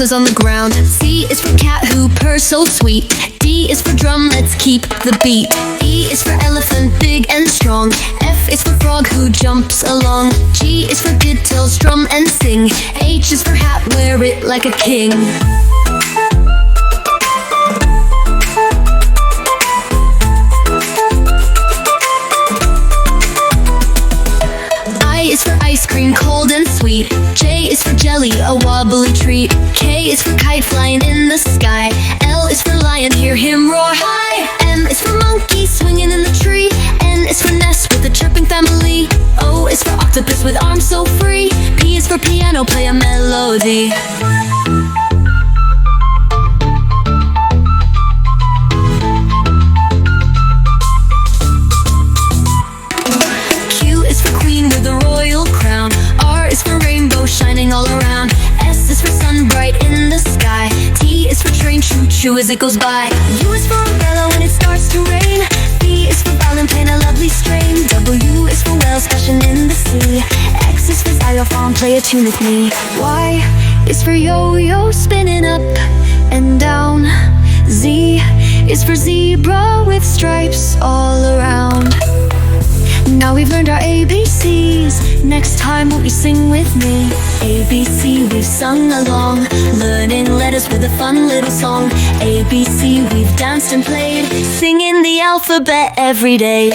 bounces on the ground. C is for cat who purrs so sweet. D is for drum, let's keep the beat. E is for elephant, big and strong. F is for frog who jumps along. G is for guitar, strum and sing. H is for hat, wear it like a king. I is for ice cream, cold and sweet. J is for jelly, a wobbly treat. K is for kite flying in the sky. L is for lion, hear him roar high. M is for monkey swinging in the tree. N is for nest with a chirping family. O is for octopus with arms so free. P is for piano, play a melody. Q is for queen with a royal crown. R is for rainbow shining all around. S is for sun bright in the sky. T is for train, choo choo as it goes by. U is for umbrella when it starts to rain. V is for violin playing a lovely strain. W is for whales splashing in the sea. X is for xylophone, play a tune with me. Y is for yo-yo spinning up and down. Z is for zebra with stripes all around. Now we've learned our ABCs. Next time won't you sing with me? ABC, we've sung along, learning letters with a fun little song. ABC, we've danced and played, singing the alphabet every day.